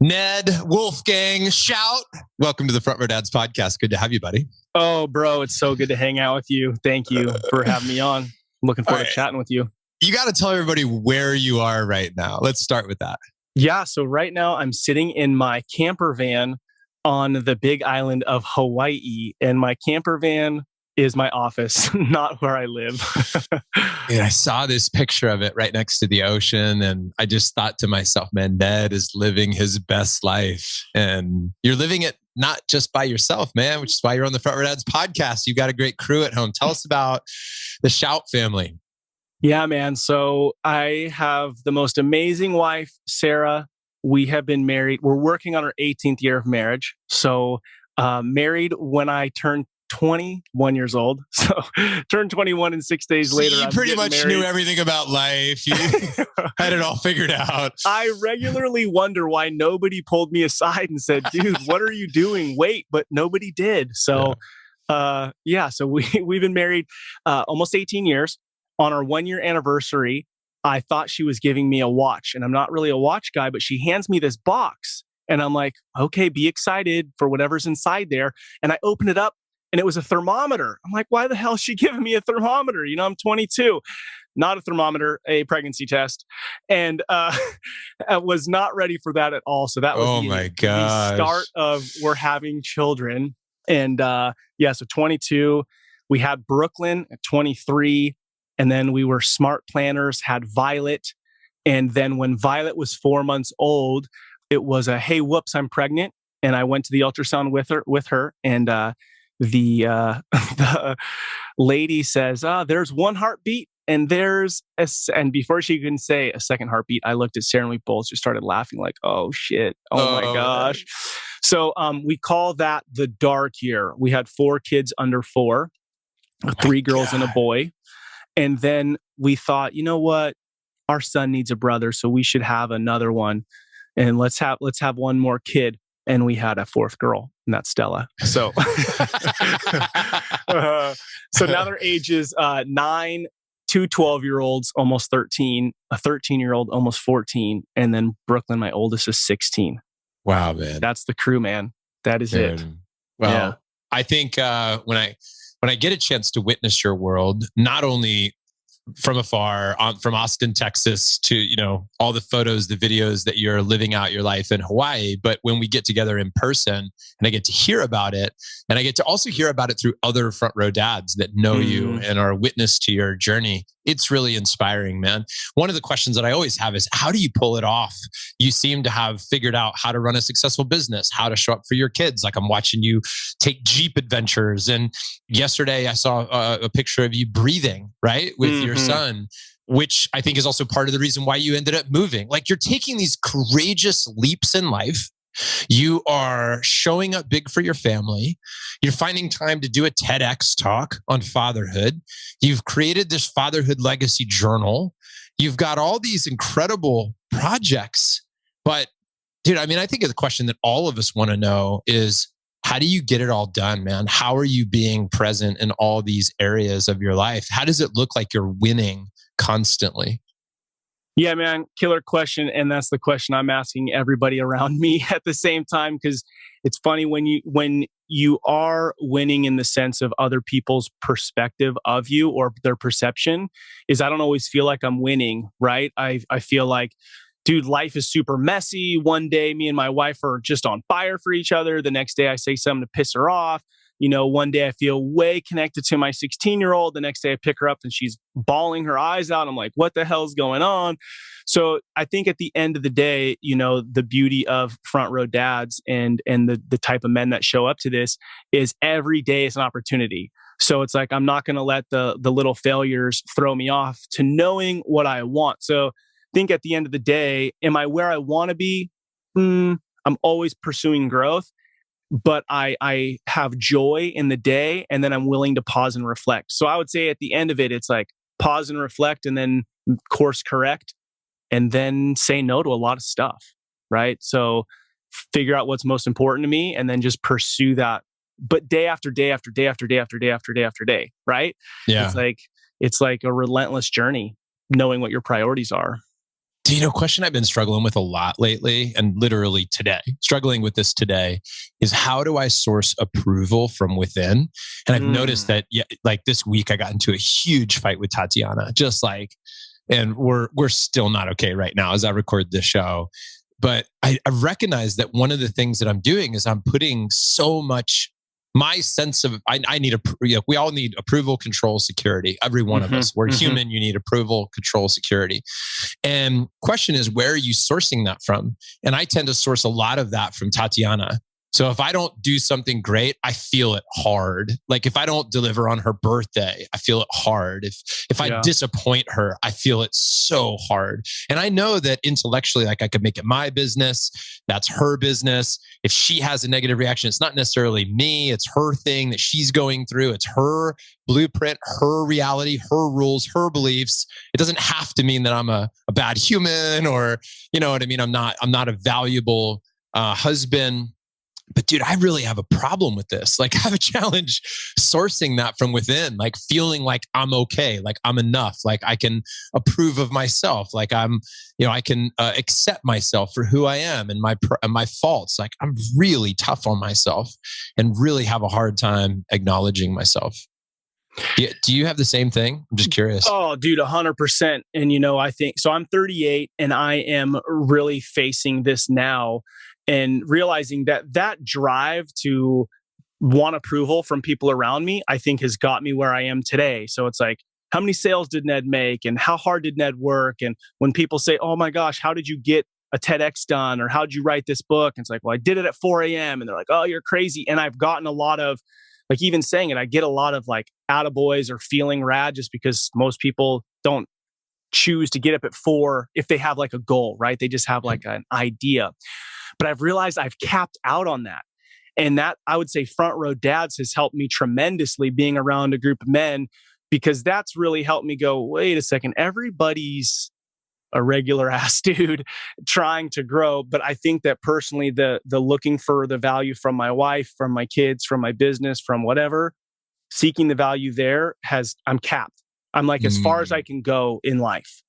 Ned, Wolfgang, Schaut. Welcome to the Front Row Dads podcast. Good to have you, buddy. Oh, bro, it's so good to hang out with you. Thank you for having me on. Looking forward to chatting with you. You got to tell everybody where you are right now. Let's start with that. Yeah, so right now I'm sitting in my camper van on the big island of Hawaii, and my camper van is my office, not where I live. And I saw this picture of it right next to the ocean, and I just thought to myself, man, Ned is living his best life. And you're living it not just by yourself, man, which is why you're on the Front Row Dads podcast. You've got a great crew at home. Tell us about the Schaut family. Yeah, man. So I have the most amazing wife, Sarah. We have been married. We're working on our 18th year of marriage. So married when I turned 21 years old. So turned 21 and 6 days later. You pretty much knew everything about life. You had it all figured out. I regularly wonder why nobody pulled me aside and said, dude, what are you doing? Wait, but nobody did. So so we've been married almost 18 years. On our 1 year anniversary, I thought she was giving me a watch, and I'm not really a watch guy, but she hands me this box and I'm like, okay, be excited for whatever's inside there. And I open it up and it was a thermometer. I'm like, why the hell is she giving me a thermometer? You know, I'm 22, not a thermometer, a pregnancy test. And I was not ready for that at all. So that was the start of we're having children. And so 22, we had Brooklyn at 23. And then we were smart planners, had Violet. And then when Violet was 4 months old, it was hey, whoops, I'm pregnant. And I went to the ultrasound with her. And the lady says, there's one heartbeat and and before she can say a second heartbeat, I looked at Sarah and we both just started laughing like, oh shit. Oh my gosh. So we call that the dark year. We had 4 kids under 4, 3 girls and a boy. And then we thought, you know what? Our son needs a brother, so we should have another one. And let's have one more kid. And we had a 4th girl, and that's Stella. So, so now their ages 9, 2 12-year-olds, almost 13, a 13-year-old, almost 14, and then Brooklyn, my oldest, is 16. Wow, man. That's the crew, man. That is it. Well, I think when I get a chance to witness your world, not only from afar, from Austin, Texas, to all the photos, the videos that you're living out your life in Hawaii, but when we get together in person and I get to hear about it, and I get to also hear about it through other Front Row Dads that know you and are witness to your journey, it's really inspiring, man. One of the questions that I always have is, how do you pull it off? You seem to have figured out how to run a successful business, how to show up for your kids. Like I'm watching you take Jeep adventures. And yesterday I saw a picture of you breathing, right? With your son, which I think is also part of the reason why you ended up moving. Like you're taking these courageous leaps in life. You are showing up big for your family. You're finding time to do a TEDx talk on fatherhood. You've created this fatherhood legacy journal. You've got all these incredible projects. But dude, I mean, I think the question that all of us want to know is, how do you get it all done, man? How are you being present in all these areas of your life? How does it look like you're winning constantly? Yeah, man, killer question. And that's the question I'm asking everybody around me at the same time, because it's funny when you are winning in the sense of other people's perspective of you or their perception is I don't always feel like I'm winning, right? I feel like, dude, life is super messy. One day, me and my wife are just on fire for each other. The next day, I say something to piss her off. One day I feel way connected to my 16-year-old. The next day I pick her up and she's bawling her eyes out. I'm like, what the hell's going on? So I think at the end of the day, the beauty of Front Row Dads and the type of men that show up to this is every day is an opportunity. So it's like, I'm not going to let the little failures throw me off to knowing what I want. So I think at the end of the day, am I where I want to be? I'm always pursuing growth. But I have joy in the day, and then I'm willing to pause and reflect. So I would say at the end of it, it's like pause and reflect, and then course correct, and then say no to a lot of stuff, right? So figure out what's most important to me, and then just pursue that. But day after day after day after day after day after day after day, right? Yeah. It's like a relentless journey, knowing what your priorities are. Do you know, a question I've been struggling with a lot lately, and literally today, struggling with this today, is how do I source approval from within? And I've noticed that, yeah, like this week, I got into a huge fight with Tatiana, just like, and we're still not okay right now as I record this show. But I recognize that one of the things that I'm doing is I'm putting so much my sense of I need we all need approval, control, security. Every one of us. We're human. You need approval, control, security. And question is, where are you sourcing that from? And I tend to source a lot of that from Tatiana. So if I don't do something great, I feel it hard. Like if I don't deliver on her birthday, I feel it hard. If I disappoint her, I feel it so hard. And I know that intellectually, like I could make it my business. That's her business. If she has a negative reaction, it's not necessarily me. It's her thing that she's going through. It's her blueprint, her reality, her rules, her beliefs. It doesn't have to mean that I'm a bad human, or, you know what I mean? I'm not a valuable husband. But dude, I really have a problem with this. Like I have a challenge sourcing that from within, like feeling like I'm okay, like I'm enough, like I can approve of myself, like I'm, I can accept myself for who I am and my faults. Like I'm really tough on myself and really have a hard time acknowledging myself. Do you have the same thing? I'm just curious. Oh, dude, 100%. And I think so. I'm 38 and I am really facing this now. And realizing that drive to want approval from people around me, I think has got me where I am today. So it's like, how many sales did Ned make? And how hard did Ned work? And when people say, oh my gosh, how did you get a TEDx done? Or how did you write this book? And it's like, well, I did it at 4 a.m. And they're like, oh, you're crazy. And I've gotten a lot of, like even saying it, I get a lot of like attaboys or feeling rad just because most people don't choose to get up at 4 if they have like a goal, right? They just have like an idea. But I've realized I've capped out on that. And that, I would say, Front Row Dads has helped me tremendously, being around a group of men, because that's really helped me go, wait a second, everybody's a regular ass dude trying to grow. But I think that personally, the looking for the value from my wife, from my kids, from my business, from whatever, seeking the value there I'm capped. I'm like as far as I can go in life.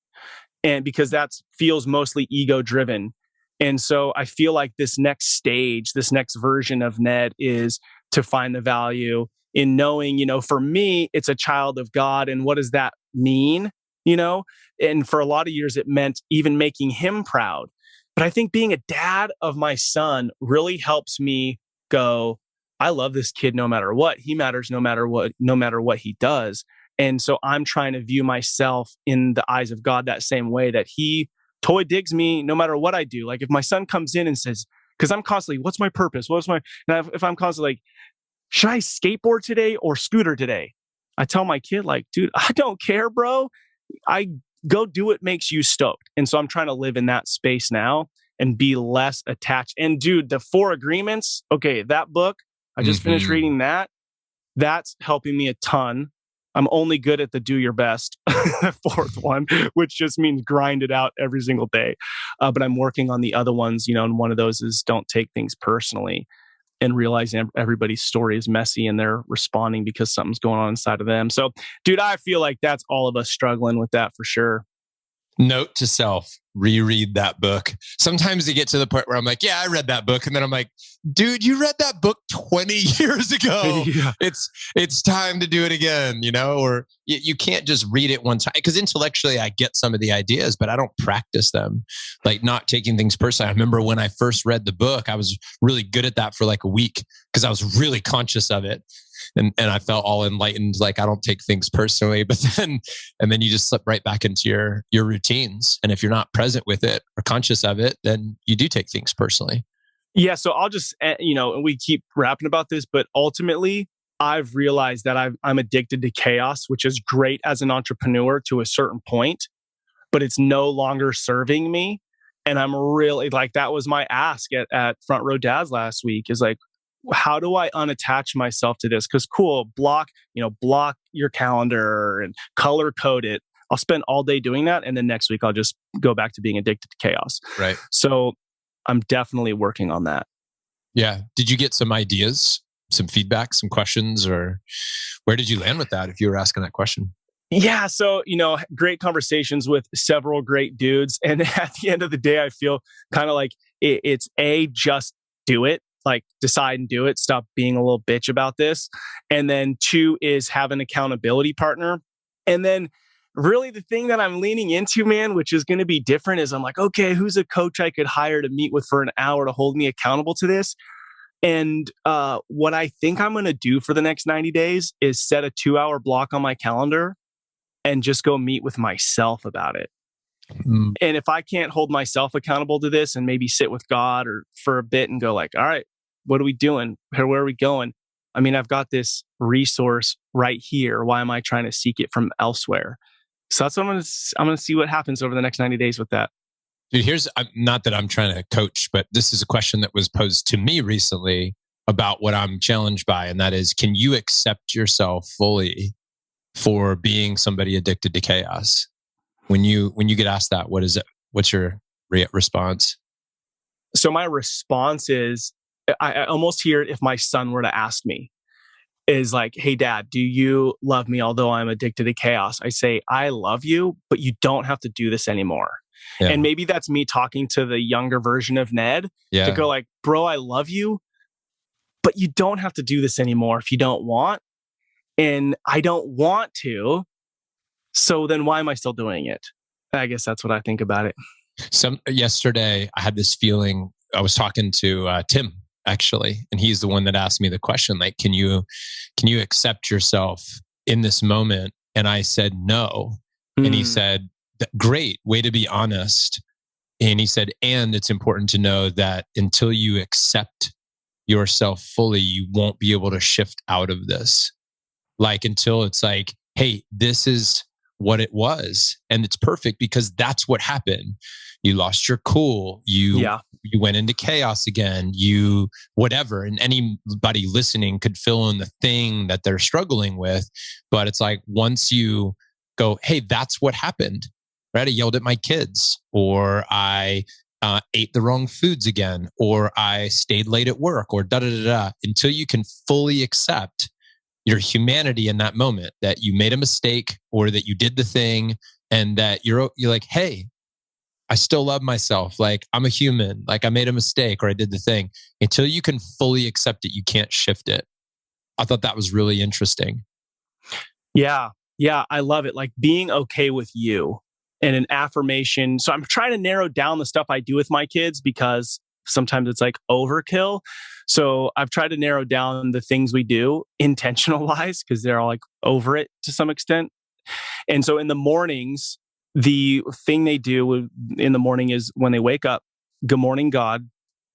And because that feels mostly ego driven. And so I feel like this next stage, this next version of Ned is to find the value in knowing, for me, it's a child of God. And what does that mean? And for a lot of years, it meant even making him proud. But I think being a dad of my son really helps me go, I love this kid no matter what. He matters no matter what he does. And so I'm trying to view myself in the eyes of God that same way, that he toy digs me no matter what I do. Like if my son comes in and says, because I'm constantly, what's my purpose? If I'm constantly like, should I skateboard today or scooter today? I tell my kid like, dude, I don't care, bro. I go do what makes you stoked. And so I'm trying to live in that space now and be less attached. And dude, the 4 Agreements, okay, that book, I just finished reading that. That's helping me a ton. I'm only good at the do your best, 4th one, which just means grind it out every single day. But I'm working on the other ones, and one of those is don't take things personally, and realizing everybody's story is messy and they're responding because something's going on inside of them. So, dude, I feel like that's all of us struggling with that for sure. Note to self, reread that book. Sometimes you get to the point where I'm like, yeah, I read that book. And then I'm like, dude, you read that book 20 years ago. Yeah. It's time to do it again, or you can't just read it one time. Because intellectually, I get some of the ideas, but I don't practice them. Like not taking things personally. I remember when I first read the book, I was really good at that for like a week because I was really conscious of it. And I felt all enlightened, like I don't take things personally, but then you just slip right back into your routines. And if you're not present with it or conscious of it, then you do take things personally. Yeah. So I'll just, and we keep rapping about this, but ultimately I've realized that I'm addicted to chaos, which is great as an entrepreneur to a certain point, but it's no longer serving me. And I'm really like, that was my ask at Front Row Dads last week, is like, how do I unattach myself to this? Because block your calendar and color code it. I'll spend all day doing that. And then next week, I'll just go back to being addicted to chaos. Right. So I'm definitely working on that. Yeah. Did you get some ideas, some feedback, some questions, or where did you land with that if you were asking that question? Yeah. So, great conversations with several great dudes. And at the end of the day, I feel kind of like it's just do it, like decide and do it. Stop being a little bitch about this. And then 2 is have an accountability partner. And then really the thing that I'm leaning into, man, which is going to be different is I'm like, okay, who's a coach I could hire to meet with for an hour to hold me accountable to this? And what I think I'm going to do for the next 90 days is set a 2-hour block on my calendar and just go meet with myself about it. Mm. And if I can't hold myself accountable to this and maybe sit with God or for a bit and go like, all right, what are we doing? Where are we going? I mean, I've got this resource right here. Why am I trying to seek it from elsewhere? So that's what I'm going to see what happens over the next 90 days with that. Dude, not that I'm trying to coach, but this is a question that was posed to me recently about what I'm challenged by. And that is, can you accept yourself fully for being somebody addicted to chaos? When you get asked that, what is it? What's your response? So my response is, I almost hear it if my son were to ask me, is like, hey, Dad, do you love me although I'm addicted to chaos? I say, I love you, but you don't have to do this anymore. Yeah. And maybe that's me talking to the younger version of Ned to go like, bro, I love you, but you don't have to do this anymore if you don't want. And I don't want to. So then why am I still doing it? I guess that's what I think about it. Yesterday, I had this feeling. I was talking to Tim, actually, and he's the one that asked me the question, like, can you accept yourself in this moment? And I said, no. And he said, great, way to be honest. And he said, and it's important to know that until you accept yourself fully, you won't be able to shift out of this. Like, until it's like, hey, this is what it was. And it's perfect because that's what happened. You lost your cool. You went into chaos again. You whatever. And anybody listening could fill in the thing that they're struggling with. But it's like, once you go, hey, that's what happened. Right? I yelled at my kids, or I ate the wrong foods again, or I stayed late at work, or da-da-da-da. Until you can fully accept your humanity in that moment, that you made a mistake or that you did the thing, and that you're like, hey, I still love myself. Like, I'm a human. Like, I made a mistake or I did the thing. Until you can fully accept it, you can't shift it. I thought that was really interesting. Yeah. Yeah. I love it. Like being okay with you and an affirmation. So I'm trying to narrow down the stuff I do with my kids because sometimes it's like overkill. So I've tried to narrow down the things we do intentional wise because they're all like over it to some extent. And so in the mornings, the thing they do in the morning is when they wake up, good morning, God,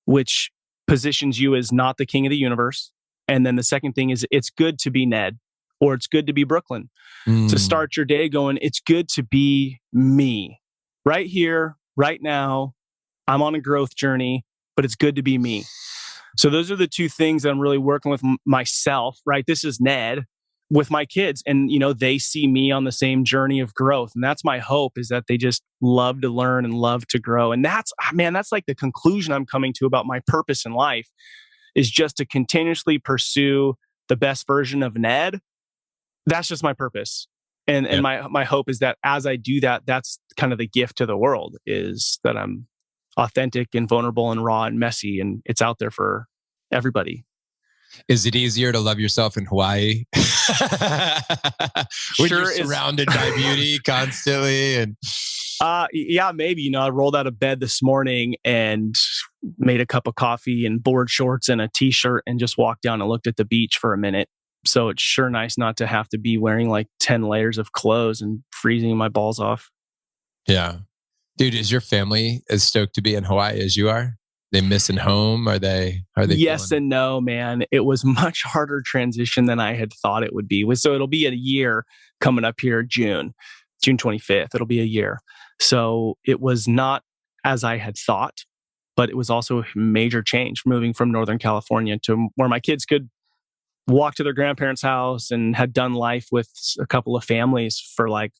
which positions you as not the king of the universe. And then the second thing is it's good to be Ned, or it's good to be Brooklyn. To start your day going, it's good to be me right here, right now. I'm on a growth journey, but it's good to be me. So those are the two things that I'm really working with myself, right? This is Ned with my kids, and they see me on the same journey of growth. And that's my hope, is that they just love to learn and love to grow. And that's like the conclusion I'm coming to about my purpose in life, is just to continuously pursue the best version of Ned. That's just my purpose. And my hope is that as I do that, that's kind of the gift to the world, is that I'm authentic and vulnerable and raw and messy, and it's out there for everybody. Is it easier to love yourself in Hawaii? When you're surrounded by beauty constantly? And yeah, maybe. I rolled out of bed this morning and made a cup of coffee and board shorts and a t-shirt and just walked down and looked at the beach for a minute. So it's sure nice not to have to be wearing like 10 layers of clothes and freezing my balls off. Yeah. Dude, is your family as stoked to be in Hawaii as you are? They missing home? Are they Yes feeling... and no, man. It was much harder transition than I had thought it would be. So it'll be a year coming up here, June 25th. It'll be a year. So it was not as I had thought, but it was also a major change, moving from Northern California to where my kids could walk to their grandparents' house and had done life with a couple of families for like,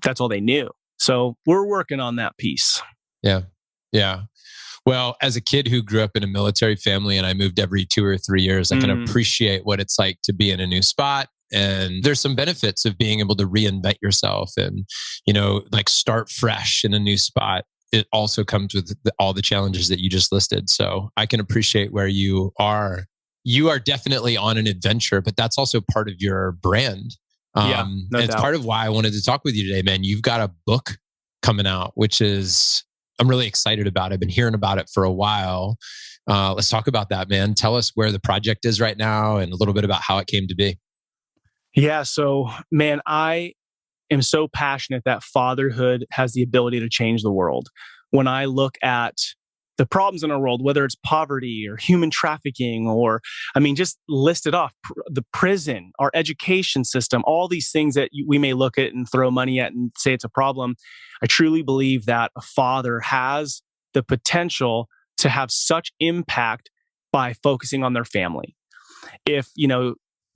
that's all they knew. So we're working on that piece. Yeah. Yeah. Well, as a kid who grew up in a military family and I moved every 2 or 3 years, I can appreciate what it's like to be in a new spot And there's some benefits of being able to reinvent yourself and, like start fresh in a new spot. It also comes with all the challenges that you just listed. So I can appreciate where you are. You are definitely on an adventure, but that's also part of your brand. No and it's doubt. part of why I wanted to talk with you today, man. You've got a book coming out, which I'm really excited about. I've been hearing about it for a while. Let's talk about that, man. Tell us where the project is right now and a little bit about how it came to be. Yeah. So, man, I am so passionate that fatherhood has the ability to change the world. When I look at the problems in our world, whether it's poverty or human trafficking, or, just list it off, the prison, our education system, all these things that we may look at and throw money at and say it's a problem. I truly believe that a father has the potential to have such impact by focusing on their family. If,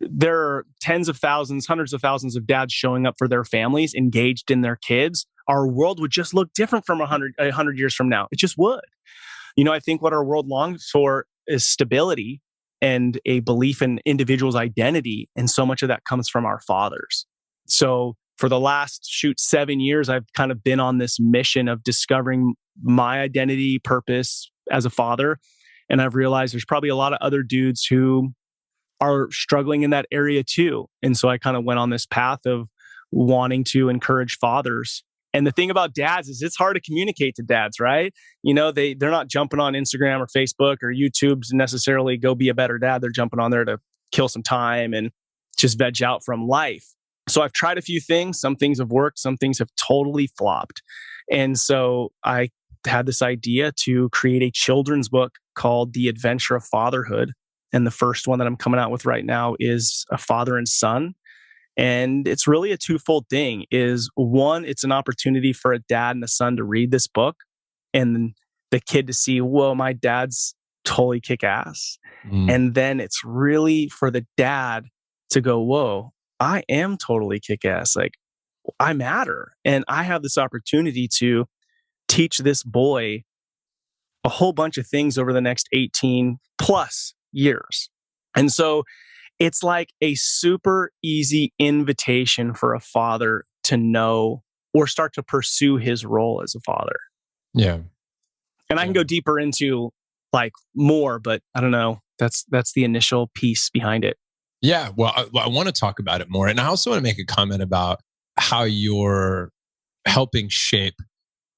there are tens of thousands, hundreds of thousands of dads showing up for their families, engaged in their kids, our world would just look different from 100 years from now. It just would. I think what our world longs for is stability and a belief in individuals' identity. And so much of that comes from our fathers. So for the last 7 years, I've kind of been on this mission of discovering my identity, purpose as a father. And I've realized there's probably a lot of other dudes who are struggling in that area too. And so I kind of went on this path of wanting to encourage fathers. And the thing about dads is it's hard to communicate to dads, right? They're not jumping on Instagram or Facebook or YouTube to necessarily go be a better dad. They're jumping on there to kill some time and just veg out from life. So I've tried a few things. Some things have worked. Some things have totally flopped. And so I had this idea to create a children's book called The Adventure of Fatherhood. And the first one that I'm coming out with right now is a father and son. And it's really a twofold thing. Is one, it's an opportunity for a dad and a son to read this book and the kid to see, whoa, my dad's totally kick ass. And then it's really for the dad to go, whoa, I am totally kick ass. Like, I matter. And I have this opportunity to teach this boy a whole bunch of things over the next 18 plus years. And so it's like a super easy invitation for a father to know or start to pursue his role as a father. Yeah. And I can go deeper into like more, but I don't know. That's the initial piece behind it. Yeah. Well, I want to talk about it more. And I also want to make a comment about how you're helping shape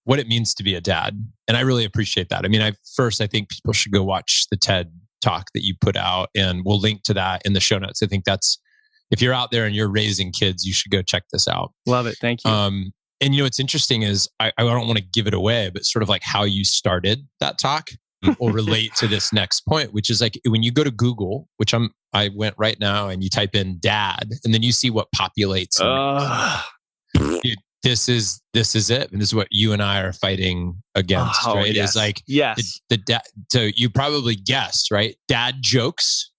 what it means to be a dad. And I really appreciate that. I think people should go watch the TED talk that you put out, and we'll link to that in the show notes. I think if you're out there and you're raising kids, you should go check this out. Love it. Thank you. And what's interesting is I don't want to give it away, but sort of like how you started that talk will relate to this next point, which is like when you go to Google, which I went right now, and you type in dad, and then you see what populates. Dude, this is it, and this is what you and I are fighting against, right? Yes. Is like yes, the dad. So you probably guessed, right? Dad jokes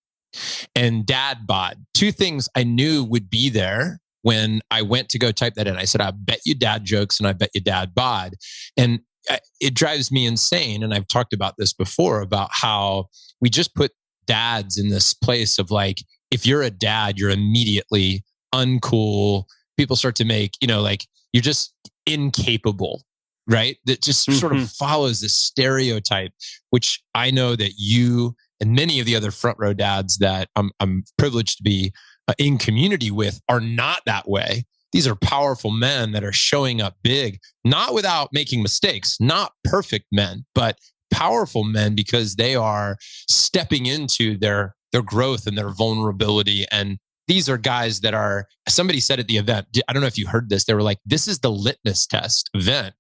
and dad bod. Two things I knew would be there when I went to go type that in. I said, I bet you dad jokes and I bet you dad bod. And it drives me insane. And I've talked about this before about how we just put dads in this place of like, if you're a dad, you're immediately uncool. People start to make, like you're just incapable, right? That just sort of follows this stereotype, which I know that you and many of the other front row dads that I'm privileged to be in community with are not that way. These are powerful men that are showing up big, not without making mistakes, not perfect men, but powerful men because they are stepping into their growth and their vulnerability. And these are guys that are, somebody said at the event, I don't know if you heard this, they were like, this is the litmus test event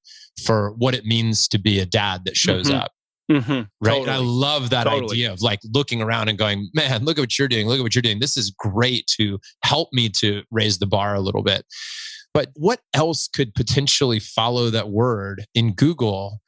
for what it means to be a dad that shows up. Right. Totally. And I love that idea of like looking around and going, man, look at what you're doing. Look at what you're doing. This is great to help me to raise the bar a little bit. But what else could potentially follow that word in Google,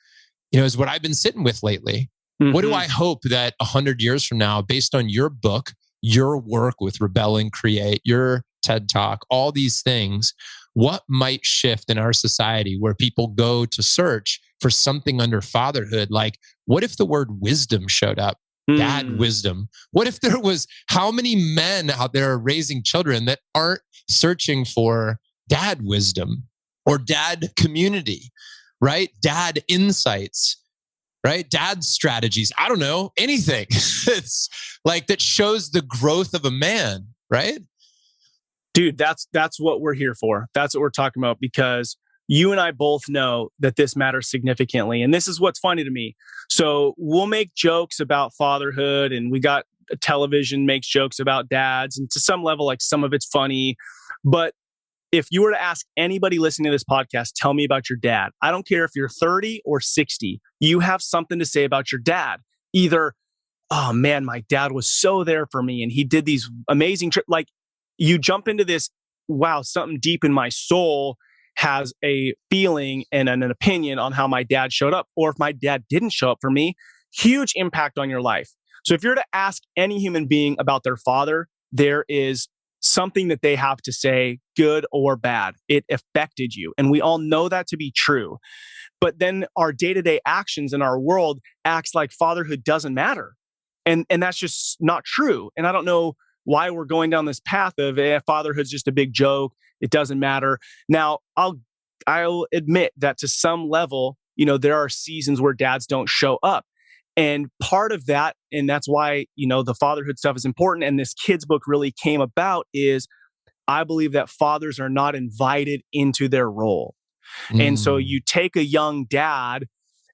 is what I've been sitting with lately. What do I hope that 100 years from now, based on your book, your work with Rebel and Create, your TED Talk, all these things, what might shift in our society where people go to search for something under fatherhood? Like, what if the word wisdom showed up? dad wisdom? What if there was, how many men out there are raising children that aren't searching for dad wisdom or dad community, right? Dad insights, right? Dad strategies. I don't know, anything. It's like that shows the growth of a man, right? Dude, that's what we're here for. That's what we're talking about, because you and I both know that this matters significantly. And this is what's funny to me. So we'll make jokes about fatherhood, and we got television makes jokes about dads. And to some level, like, some of it's funny. But if you were to ask anybody listening to this podcast, tell me about your dad. I don't care if you're 30 or 60, you have something to say about your dad. Either, oh man, my dad was so there for me and he did these amazing trips. Like, you jump into this, wow, something deep in my soul has a feeling and an opinion on how my dad showed up. Or if my dad didn't show up for me, huge impact on your life. So if you're to ask any human being about their father, there is something that they have to say, good or bad. It affected you. And we all know that to be true. But then our day-to-day actions in our world acts like fatherhood doesn't matter. And that's just not true. And I don't know why we're going down this path of fatherhood's just a big joke. It doesn't matter. Now, I'll admit that to some level, there are seasons where dads don't show up. And part of that, and that's why, the fatherhood stuff is important, and this kids book really came about, is I believe that fathers are not invited into their role. And so you take a young dad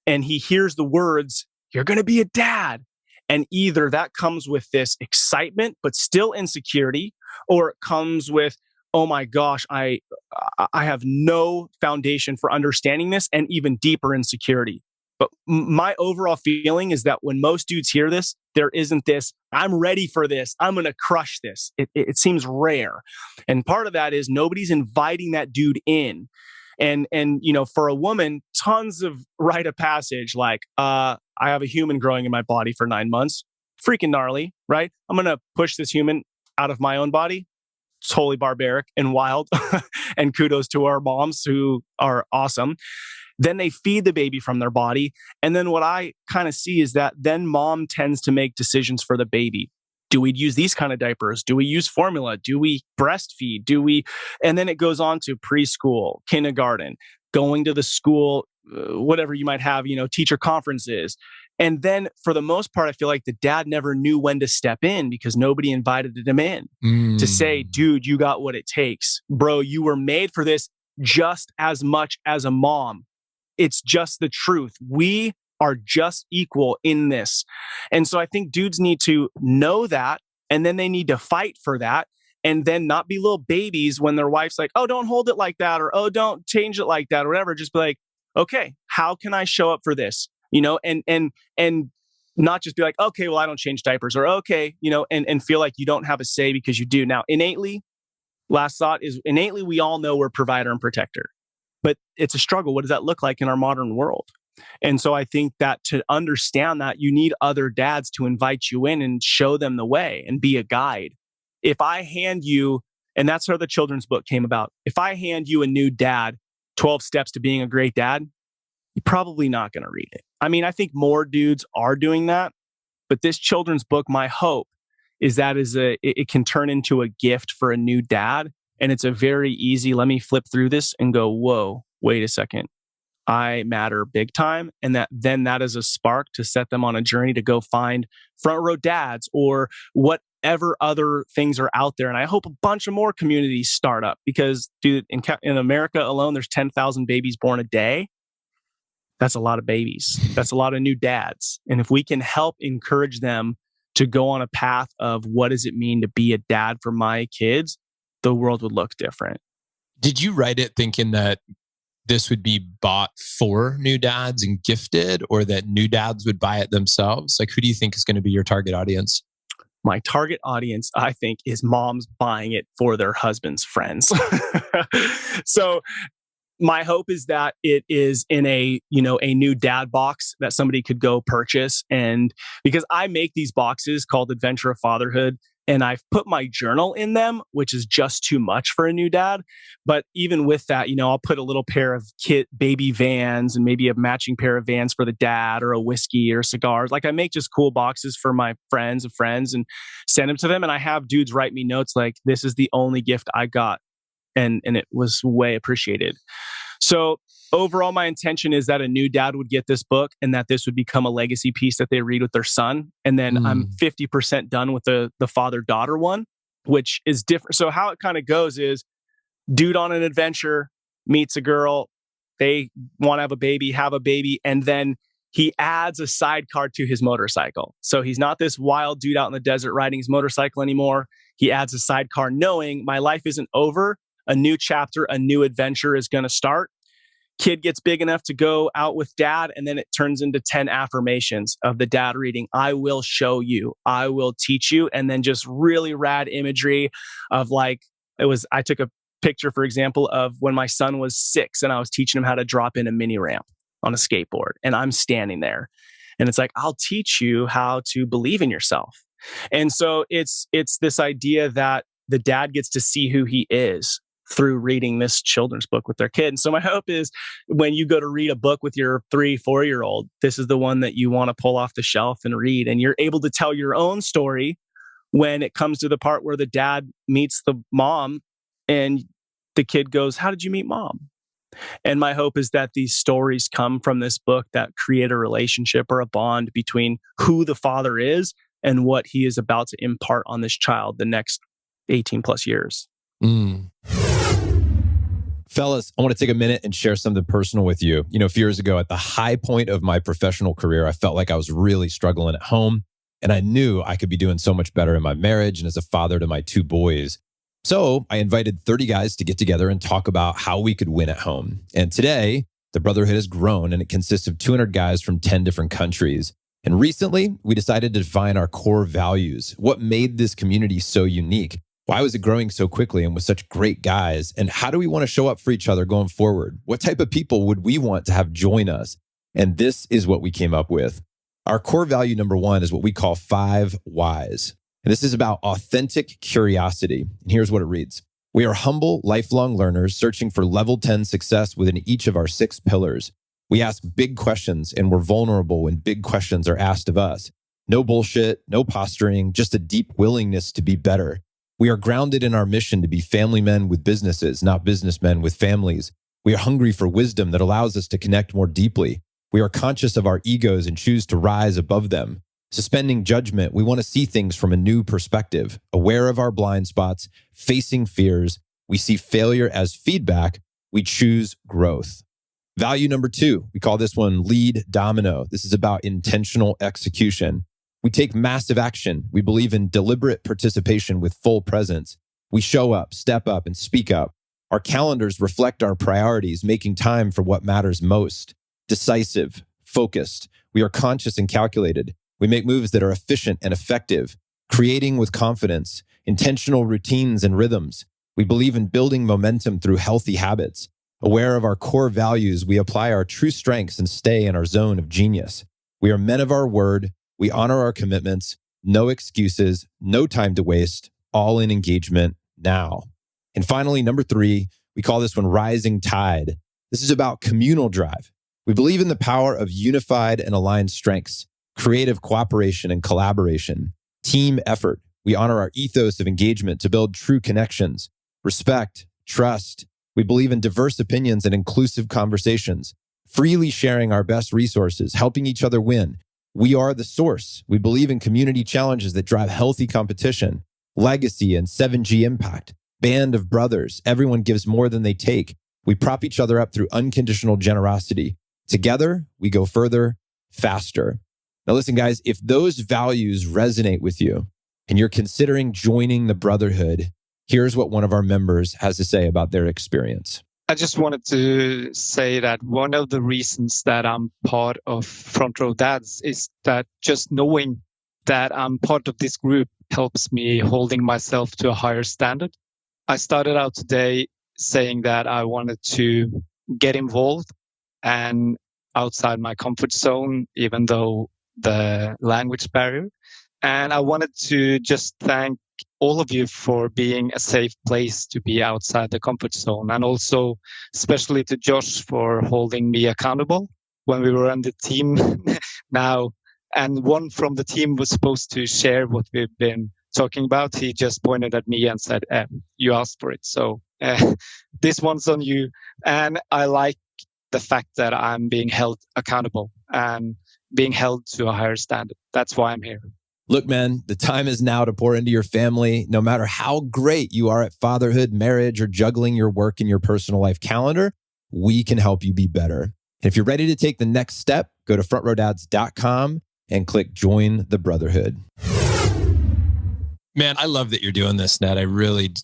and he hears the words, "You're going to be a dad." And either that comes with this excitement, but still insecurity, or it comes with, oh my gosh, I have no foundation for understanding this, and even deeper insecurity. But my overall feeling is that when most dudes hear this, there isn't this, I'm ready for this, I'm going to crush this. It seems rare. And part of that is nobody's inviting that dude in. And for a woman, tons of rite of passage, like, I have a human growing in my body for 9 months. Freaking gnarly, right? I'm going to push this human out of my own body. It's totally barbaric and wild. And kudos to our moms who are awesome. Then they feed the baby from their body. And then what I kind of see is that then mom tends to make decisions for the baby. Do we use these kind of diapers? Do we use formula? Do we breastfeed? And then it goes on to preschool, kindergarten, going to the school, whatever you might have, teacher conferences. And then for the most part, I feel like the dad never knew when to step in because nobody invited him in to say, dude, you got what it takes. Bro, you were made for this just as much as a mom. It's just the truth. We are just equal in this. And so I think dudes need to know that, and then they need to fight for that, and then not be little babies when their wife's like, oh, don't hold it like that, or oh, don't change it like that, or whatever. Just be like, okay, how can I show up for this? And not just be like, okay, well, I don't change diapers, or okay, and feel like you don't have a say because you do. Now, innately, last thought is innately, we all know we're provider and protector, but it's a struggle. What does that look like in our modern world? And so I think that to understand that, you need other dads to invite you in and show them the way and be a guide. If I hand you, and that's how the children's book came about, if I hand you a new dad, 12 steps to being a great dad, you're probably not going to read it. I mean, I think more dudes are doing that, but this children's book, my hope is that it can turn into a gift for a new dad. And it's a very easy, let me flip through this and go, whoa, wait a second. I matter big time. And that is a spark to set them on a journey to go find front row dads or whatever other things are out there. And I hope a bunch of more communities start up because, dude, in America alone, there's 10,000 babies born a day. That's a lot of babies. That's a lot of new dads. And if we can help encourage them to go on a path of what does it mean to be a dad for my kids, the world would look different. Did you write it thinking that this would be bought for new dads and gifted, or that new dads would buy it themselves? Like, who do you think is going to be your target audience? My target audience, I think, is moms buying it for their husband's friends. So my hope is that it is in a new dad box that somebody could go purchase. And because I make these boxes called Adventure of Fatherhood, and I've put my journal in them, which is just too much for a new dad. But even with that, I'll put a little pair of baby Vans and maybe a matching pair of Vans for the dad, or a whiskey or cigars. Like, I make just cool boxes for my friends of friends and send them to them. And I have dudes write me notes like, this is the only gift I got. And it was way appreciated. So overall, my intention is that a new dad would get this book and that this would become a legacy piece that they read with their son. And then I'm 50% done with the father-daughter one, which is different. So how it kind of goes is, dude on an adventure meets a girl. They want to have a baby. And then he adds a sidecar to his motorcycle. So he's not this wild dude out in the desert riding his motorcycle anymore. He adds a sidecar knowing my life isn't over. A new chapter, a new adventure is going to start. Kid gets big enough to go out with dad, and then it turns into 10 affirmations of the dad reading, I will show you, I will teach you. And then just really rad imagery of I took a picture, for example, of when my son was 6 and I was teaching him how to drop in a mini ramp on a skateboard. And I'm standing there and it's like, I'll teach you how to believe in yourself. And so it's this idea that the dad gets to see who he is through reading this children's book with their kid. And so my hope is, when you go to read a book with your 3-4-year-old, this is the one that you want to pull off the shelf and read. And you're able to tell your own story when it comes to the part where the dad meets the mom and the kid goes, how did you meet mom? And my hope is that these stories come from this book that create a relationship or a bond between who the father is and what he is about to impart on this child the next 18 plus years. Fellas, I want to take a minute and share something personal with you. A few years ago, at the high point of my professional career, I felt like I was really struggling at home, and I knew I could be doing so much better in my marriage and as a father to my 2 boys. So I invited 30 guys to get together and talk about how we could win at home. And today, the Brotherhood has grown, and it consists of 200 guys from 10 different countries. And recently, we decided to define our core values. What made this community so unique? Why was it growing so quickly and with such great guys? And how do we want to show up for each other going forward? What type of people would we want to have join us? And this is what we came up with. Our core value number 1 is what we call 5 whys. And this is about authentic curiosity. And here's what it reads. We are humble, lifelong learners searching for level 10 success within each of our 6 pillars. We ask big questions, and we're vulnerable when big questions are asked of us. No bullshit, no posturing, just a deep willingness to be better. We are grounded in our mission to be family men with businesses, not businessmen with families. We are hungry for wisdom that allows us to connect more deeply. We are conscious of our egos and choose to rise above them. Suspending judgment, we want to see things from a new perspective, aware of our blind spots, facing fears. We see failure as feedback. We choose growth. Value number 2, we call this one lead domino. This is about intentional execution. We take massive action. We believe in deliberate participation with full presence. We show up, step up, and speak up. Our calendars reflect our priorities, making time for what matters most. Decisive, focused. We are conscious and calculated. We make moves that are efficient and effective, creating with confidence, intentional routines and rhythms. We believe in building momentum through healthy habits. Aware of our core values, we apply our true strengths and stay in our zone of genius. We are men of our word. We honor our commitments, no excuses, no time to waste, all in engagement now. And finally, number 3, we call this one rising tide. This is about communal drive. We believe in the power of unified and aligned strengths, creative cooperation and collaboration, team effort. We honor our ethos of engagement to build true connections, respect, trust. We believe in diverse opinions and inclusive conversations, freely sharing our best resources, helping each other win. We are the source. We believe in community challenges that drive healthy competition, legacy and 7G impact, band of brothers. Everyone gives more than they take. We prop each other up through unconditional generosity. Together, we go further, faster. Now listen, guys, if those values resonate with you and you're considering joining the Brotherhood, here's what one of our members has to say about their experience. I just wanted to say that one of the reasons that I'm part of Front Row Dads is that just knowing that I'm part of this group helps me holding myself to a higher standard. I started out today saying that I wanted to get involved and outside my comfort zone, even though the language barrier. And I wanted to just thank all of you for being a safe place to be outside the comfort zone. And also, especially to Josh for holding me accountable when we were on the team now. And one from the team was supposed to share what we've been talking about. He just pointed at me and said, you asked for it. So this one's on you. And I like the fact that I'm being held accountable and being held to a higher standard. That's why I'm here. Look, man, the time is now to pour into your family. No matter how great you are at fatherhood, marriage, or juggling your work and your personal life calendar, we can help you be better. And if you're ready to take the next step, go to frontrowdads.com and click Join the Brotherhood. Man, I love that you're doing this, Ned.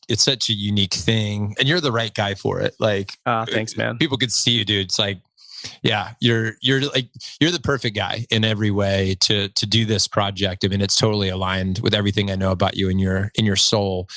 It's such a unique thing. And you're the right guy for it. Like, thanks, man. People could see you, dude. It's like, yeah, you're the perfect guy in every way to do this project. I mean, it's totally aligned with everything I know about you and your soul.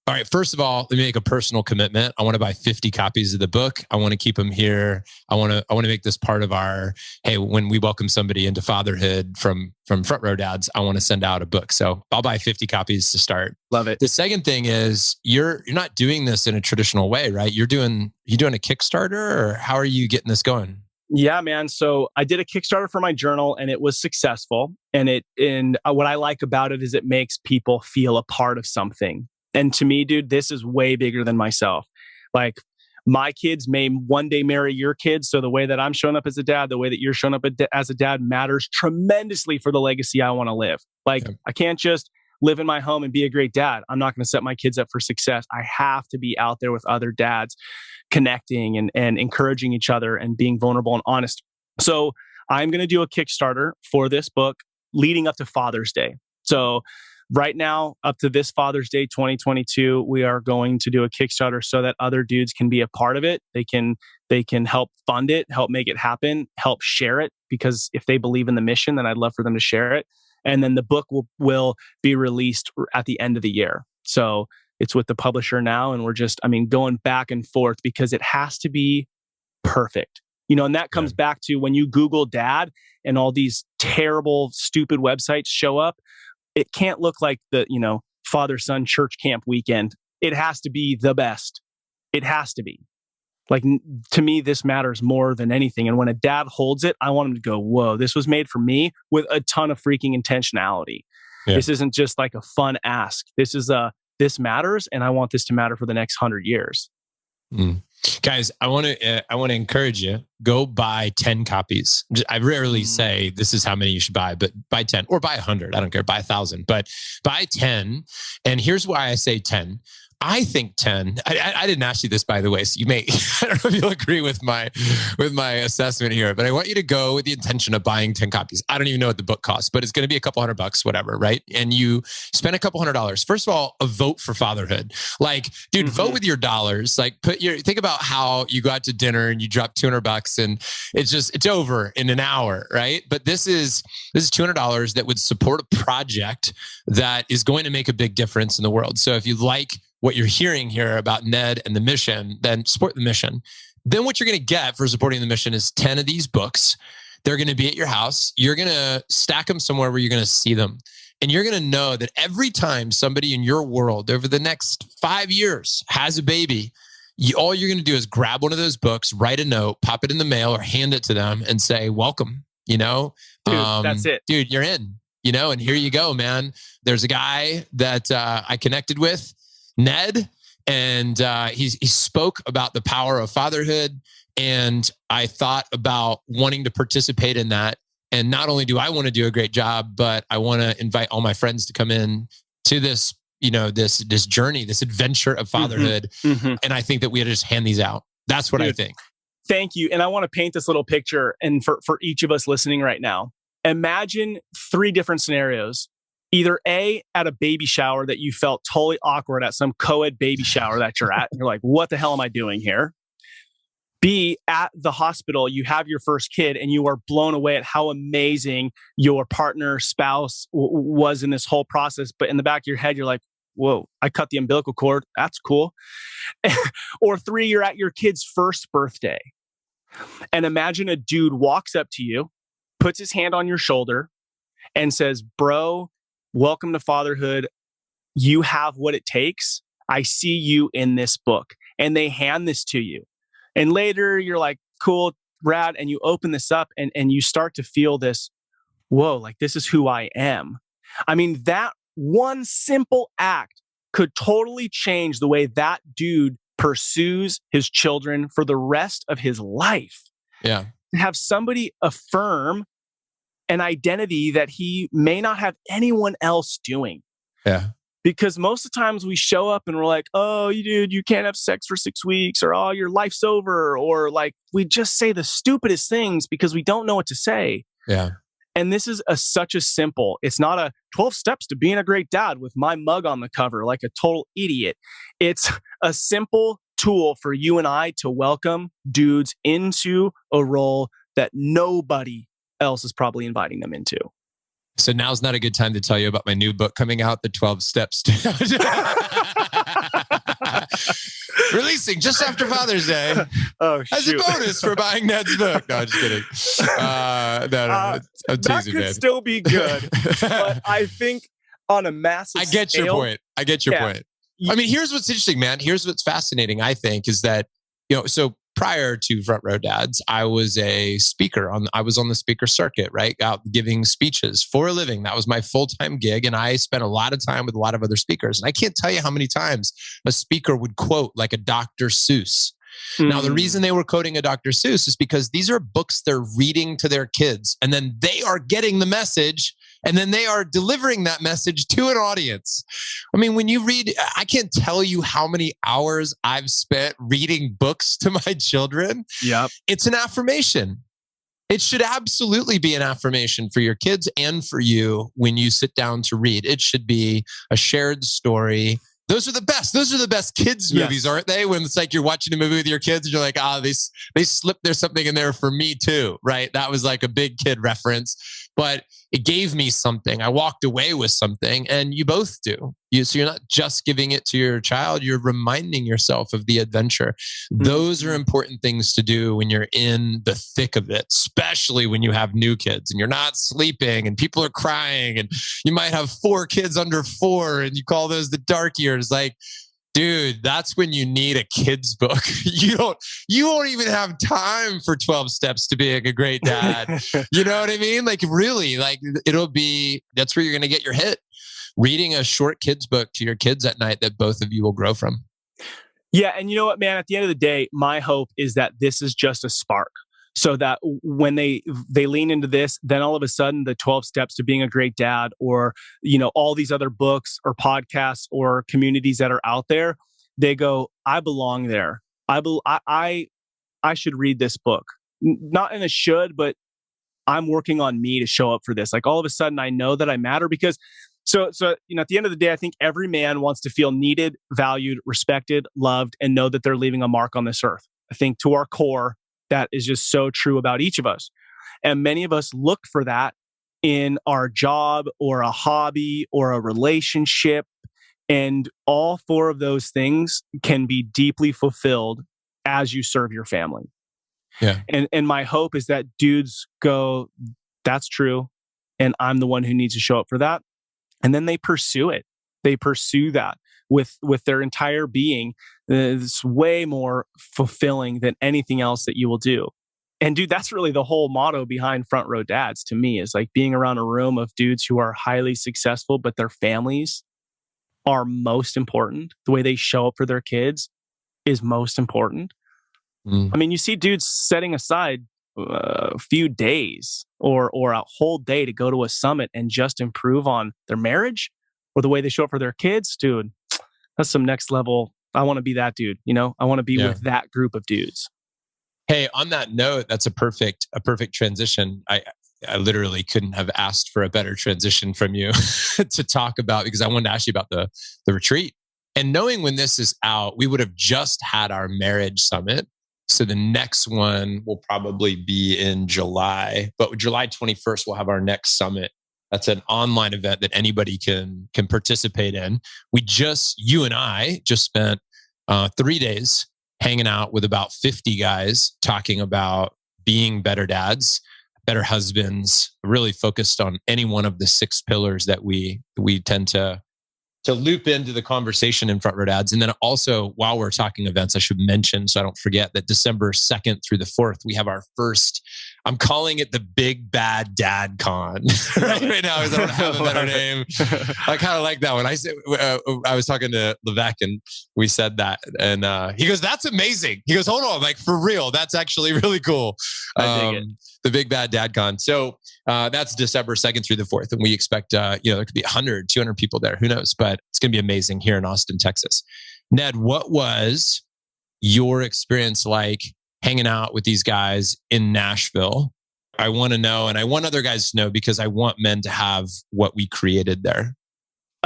All right, first of all, let me make a personal commitment. I want to buy 50 copies of the book. I want to keep them here. I want to make this part of our, hey, when we welcome somebody into fatherhood from Front Row Dads, I want to send out a book. So I'll buy 50 copies to start. Love it. The second thing is you're not doing this in a traditional way, right? You doing a Kickstarter, or how are you getting this going? Yeah, man. So I did a Kickstarter for my journal and it was successful. And what I like about it is it makes people feel a part of something. And to me, dude, this is way bigger than myself. Like, my kids may one day marry your kids. So the way that I'm showing up as a dad, the way that you're showing up as a dad matters tremendously for the legacy I want to live. Like, yeah. I can't just live in my home and be a great dad. I'm not going to set my kids up for success. I have to be out there with other dads, connecting and encouraging each other and being vulnerable and honest. So I'm going to do a Kickstarter for this book leading up to Father's Day. So right now, up to this Father's Day 2022, we are going to do a Kickstarter so that other dudes can be a part of it. They can help fund it, help make it happen, help share it, because if they believe in the mission, then I'd love for them to share it. And then the book will be released at the end of the year. So it's with the publisher now, and we're just, going back and forth because it has to be perfect. And that comes back to when you Google dad and all these terrible, stupid websites show up. It can't look like the, father-son church camp weekend. It has to be the best. It has to be. Like, to me, this matters more than anything. And when a dad holds it, I want him to go, whoa, this was made for me with a ton of freaking intentionality. Yeah. This isn't just like a fun ask. This matters, and I want this to matter for the next 100 years. Guys, I want to encourage you, go buy 10 copies. I rarely say this is how many you should buy, but buy 10 or buy 100. I don't care. Buy 1,000, but buy 10. And here's why I say 10. I think 10. I didn't ask you this, by the way, so you may, I don't know if you'll agree with my assessment here, but I want you to go with the intention of buying 10 copies. I don't even know what the book costs, but it's going to be a couple $100, whatever, right? And you spend a couple $100. First of all, a vote for fatherhood. Like, dude, vote with your dollars. Like, think about how you go out to dinner and you drop $200 and it's over in an hour, right? But this is $200 that would support a project that is going to make a big difference in the world. So if you like what you're hearing here about Ned and the mission, then support the mission. Then what you're going to get for supporting the mission is 10 of these books. They're going to be at your house. You're going to stack them somewhere where you're going to see them. And you're going to know that every time somebody in your world over the next 5 years has a baby, all you're going to do is grab one of those books, write a note, pop it in the mail, or hand it to them and say, welcome, Dude, that's it. Dude, you're in, and here you go, man. There's a guy that I connected with, Ned, and he spoke about the power of fatherhood, and I thought about wanting to participate in that. And not only do I want to do a great job, but I want to invite all my friends to come in to this, this journey, this adventure of fatherhood. And I think that we had to just hand these out. That's what I think. Thank you. And I want to paint this little picture, and for each of us listening right now, imagine 3 different scenarios. Either A, at a baby shower that you felt totally awkward at, some co-ed baby shower that you're at. You're like, what the hell am I doing here? B, at the hospital, you have your first kid and you are blown away at how amazing your partner, spouse was in this whole process. But in the back of your head, you're like, whoa, I cut the umbilical cord. That's cool. Or 3, you're at your kid's first birthday And imagine a dude walks up to you, puts his hand on your shoulder, and says, bro, welcome to fatherhood. You have what it takes. I see you in this book. And they hand this to you. And later you're like, cool, rad. And you open this up and you start to feel this, whoa, like this is who I am. I mean, that one simple act could totally change the way that dude pursues his children for the rest of his life. Yeah. To have somebody affirm an identity that he may not have anyone else doing. Yeah. Because most of the times we show up and we're like, oh, dude, you can't have sex for 6 weeks, or oh, your life's over. Or like, we just say the stupidest things because we don't know what to say. Yeah. And this is such a simple, it's not a 12 steps to being a great dad with my mug on the cover like a total idiot. It's a simple tool for you and I to welcome dudes into a role that nobody else is probably inviting them into. So now's not a good time to tell you about my new book coming out, The 12 Steps. Releasing just after Father's Day. Oh, as a bonus for buying Ned's book. No, I'm just kidding. No, I'm teasing, that could man. still be good. But I think on a massive I get scale, your point. I get your point. I mean, here's what's interesting, man. Here's what's fascinating, I think, is that, so prior to Front Row Dads, I was a speaker. I was on the speaker circuit, right? Out giving speeches for a living. That was my full-time gig. And I spent a lot of time with a lot of other speakers. And I can't tell you how many times a speaker would quote like a Dr. Seuss. Now, the reason they were quoting a Dr. Seuss is because these are books they're reading to their kids. And then they are getting the message. And then they are delivering that message to an audience. I mean, when you read, I can't tell you how many hours I've spent reading books to my children. Yep. It's an affirmation. It should absolutely be an affirmation for your kids and for you when you sit down to read. It should be a shared story. Those are the best. Those are the best kids movies, aren't they? When it's like you're watching a movie with your kids and you're like, they slipped, there's something in there for me too, right? That was like a big kid reference, but it gave me something. I walked away with something, and you both do. So you're not just giving it to your child, you're reminding yourself of the adventure. Those are important things to do when you're in the thick of it, especially when you have new kids and you're not sleeping and people are crying and you might have 4 kids under 4 and you call those the dark years. Like, dude, that's when you need a kid's book. You won't even have time for 12 steps to being a great dad. You know what I mean? Like, really, like that's where you're going to get your hit. Reading a short kids book to your kids at night that both of you will grow from. Yeah. And you know what, man, at the end of the day, my hope is that this is just a spark. So that when they lean into this, then all of a sudden the 12 steps to being a great dad, or, all these other books or podcasts or communities that are out there, they go, I belong there. I should read this book. Not in a should, but I'm working on me to show up for this. Like all of a sudden I know that I matter because So at the end of the day, I think every man wants to feel needed, valued, respected, loved, and know that they're leaving a mark on this earth. I think to our core, that is just so true about each of us. And many of us look for that in our job or a hobby or a relationship. And all 4 of those things can be deeply fulfilled as you serve your family. Yeah. And my hope is that dudes go, that's true. And I'm the one who needs to show up for that. And then they pursue it. They pursue that with their entire being. It's way more fulfilling than anything else that you will do. And dude, that's really the whole motto behind Front Row Dads to me, is like being around a room of dudes who are highly successful, but their families are most important. The way they show up for their kids is most important. I mean, you see dudes setting aside a few days or a whole day to go to a summit and just improve on their marriage or the way they show up for their kids. Dude, that's some next level. I want to be that dude. I want to be with that group of dudes. Hey, on that note, that's a perfect transition. I literally couldn't have asked for a better transition from you to talk about, because I wanted to ask you about the retreat. And knowing when this is out, we would have just had our marriage summit. So the next one will probably be in July, but July 21st, we'll have our next summit. That's an online event that anybody can participate in. You and I just spent 3 days hanging out with about 50 guys talking about being better dads, better husbands, really focused on any one of the 6 pillars that we tend to loop into the conversation in Front Row Dads. And then also, while we're talking events, I should mention, so I don't forget, that December 2nd through the 4th, we have our first, I'm calling it the Big Bad Dad Con right now, because I don't have a better name. I kind of like that one. I was talking to Levesque and we said that, and he goes, "That's amazing." He goes, "Hold on, like for real, that's actually really cool." I dig it. The Big Bad Dad Con. So that's December 2nd through the 4th. And we expect, there could be 100, 200 people there. Who knows? But it's going to be amazing here in Austin, Texas. Ned, what was your experience like hanging out with these guys in Nashville? I want to know, and I want other guys to know, because I want men to have what we created there.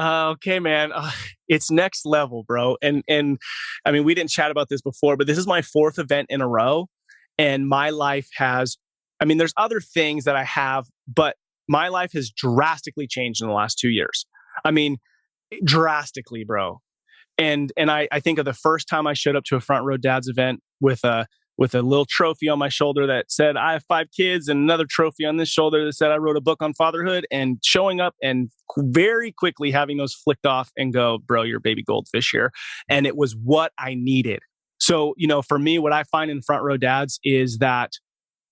Okay, man. It's next level, bro. And I mean, we didn't chat about this before, but this is my 4th event in a row. And my life has, there's other things that I have, but my life has drastically changed in the last 2 years. Drastically, bro. And I think of the first time I showed up to a Front Row Dads event with a little trophy on my shoulder that said, "I have 5 kids," and another trophy on this shoulder that said, "I wrote a book on fatherhood," and showing up and very quickly having those flicked off and go, "Bro, you're a baby goldfish here." And it was what I needed. So, for me, what I find in Front Row Dads is that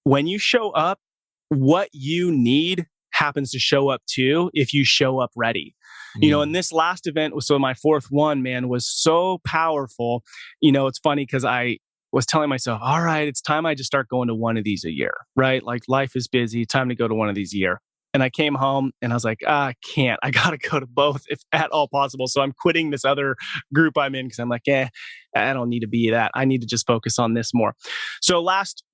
when you show up, what you need happens to show up too if you show up ready. And this last event was, so my 4th one, man, was so powerful. It's funny because I was telling myself, all right, it's time I just start going to one of these a year, right? Like, life is busy, time to go to one of these a year. And I came home and I was like, I can't, I got to go to both if at all possible. So I'm quitting this other group I'm in because I'm like, I don't need to be that. I need to just focus on this more. So last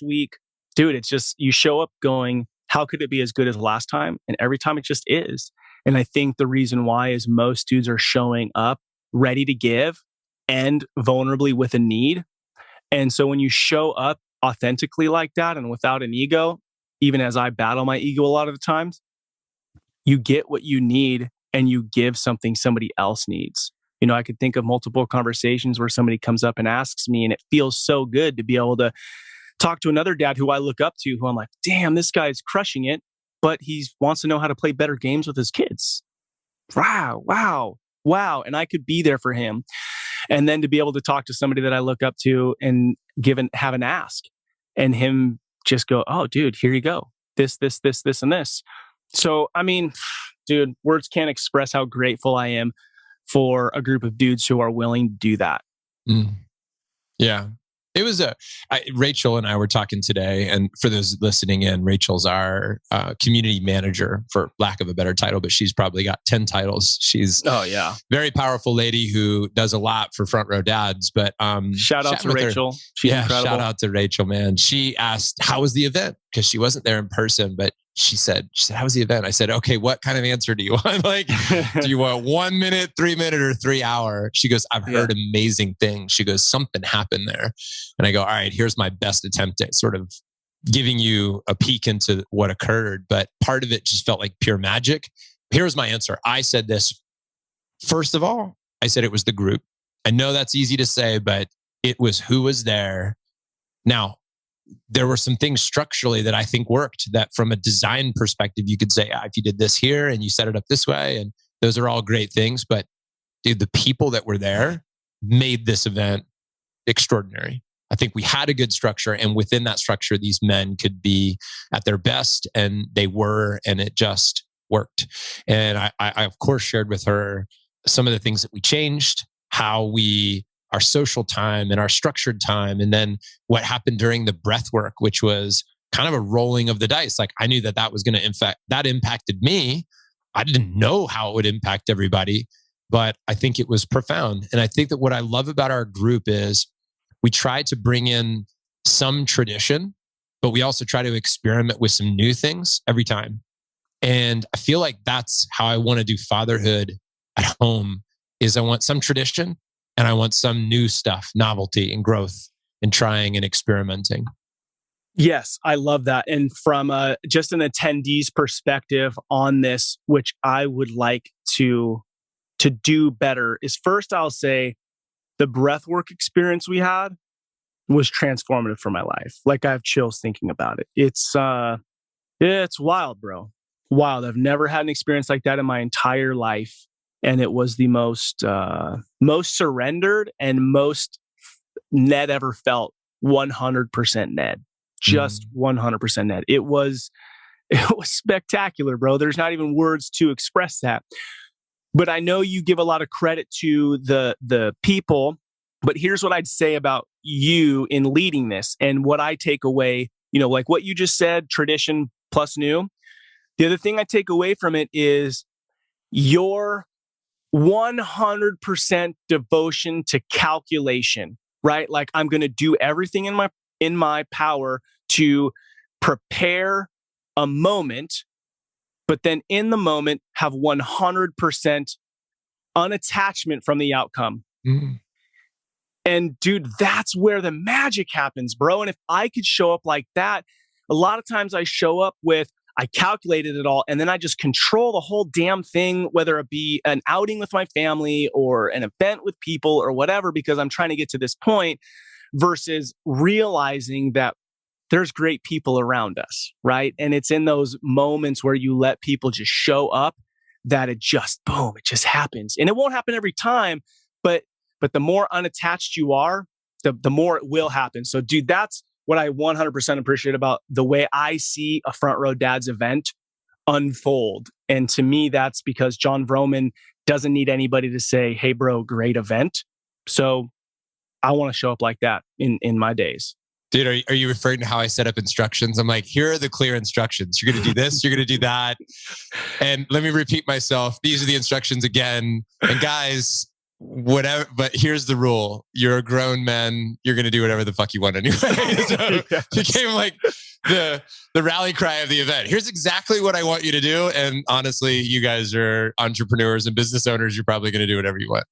week, dude, it's just, you show up going, how could it be as good as last time? And every time it just is. And I think the reason why is most dudes are showing up ready to give and vulnerably with a need. And so when you show up authentically like that and without an ego, even as I battle my ego a lot of the times, you get what you need and you give something somebody else needs. I could think of multiple conversations where somebody comes up and asks me, and it feels so good to be able to talk to another dad who I look up to, who I'm like, damn, this guy's crushing it, but he wants to know how to play better games with his kids. Wow. And I could be there for him. And then to be able to talk to somebody that I look up to and have an ask, and him just go, "Oh, dude, here you go. This, and this." So, dude, words can't express how grateful I am for a group of dudes who are willing to do that. Yeah. It was Rachel and I were talking today, and for those listening in, Rachel's our community manager, for lack of a better title, but she's probably got 10 titles. She's very powerful lady who does a lot for Front Row Dads. But shout out to Rachel. She's incredible. Shout out to Rachel, man. She asked, "How was the event?" Because she wasn't there in person, but she said, "How was the event?" I said, "Okay, what kind of answer do you want? Like, do you want 1 minute, 3 minute, or 3 hour?" She goes, "I've heard amazing things." She goes, "Something happened there." And I go, "All right, here's my best attempt at sort of giving you a peek into what occurred." But part of it just felt like pure magic. Here's my answer. I said this. First of all, I said it was the group. I know that's easy to say, but it was who was there. Now, there were some things structurally that I think worked, that from a design perspective, you could say, if you did this here and you set it up this way, and those are all great things. But dude, the people that were there made this event extraordinary. I think we had a good structure, and within that structure, these men could be at their best, and they were, and it just worked. And I of course shared with her some of the things that we changed, how our social time and our structured time. And then what happened during the breath work, which was kind of a rolling of the dice. Like, I knew that was going to that impacted me. I didn't know how it would impact everybody, but I think it was profound. And I think that what I love about our group is we try to bring in some tradition, but we also try to experiment with some new things every time. And I feel like that's how I want to do fatherhood at home, is I want some tradition, and I want some new stuff, novelty and growth, and trying and experimenting. Yes, I love that. And from just an attendee's perspective on this, which I would like to do better, is first I'll say the breathwork experience we had was transformative for my life. Like, I have chills thinking about it. It's wild, bro. Wild. I've never had an experience like that in my entire life. And it was the most surrendered and most Ned ever felt. 100% Ned. Just 100% Ned. It was spectacular, bro. There's not even words to express that. But I know you give a lot of credit to the people. But here's what I'd say about you in leading this and what I take away, like what you just said, tradition plus new. The other thing I take away from it is your 100% devotion to calculation, right? Like, I'm going to do everything in my power to prepare a moment, but then in the moment have 100% unattachment from the outcome. Mm. And dude, that's where the magic happens, bro. And if I could show up like that, a lot of times I show up with, I calculated it all, and then I just control the whole damn thing, whether it be an outing with my family or an event with people or whatever, because I'm trying to get to this point, versus realizing that there's great people around us, right? And it's in those moments where you let people just show up that it just, boom, it just happens. And it won't happen every time, but the more unattached you are, the more it will happen. So dude, that's what I 100% appreciate about the way I see a Front Row Dads event unfold. And to me, that's because Jon Vroman doesn't need anybody to say, hey bro, great event. So I want to show up like that in my days. Dude, are you referring to how I set up instructions? I'm like, here are the clear instructions. You're going to do this, you're going to do that. And let me repeat myself. These are the instructions again. And guys, whatever, but here's the rule. You're a grown man. You're going to do whatever the fuck you want anyway. So it became like the rally cry of the event. Here's exactly what I want you to do. And honestly, you guys are entrepreneurs and business owners. You're probably going to do whatever you want.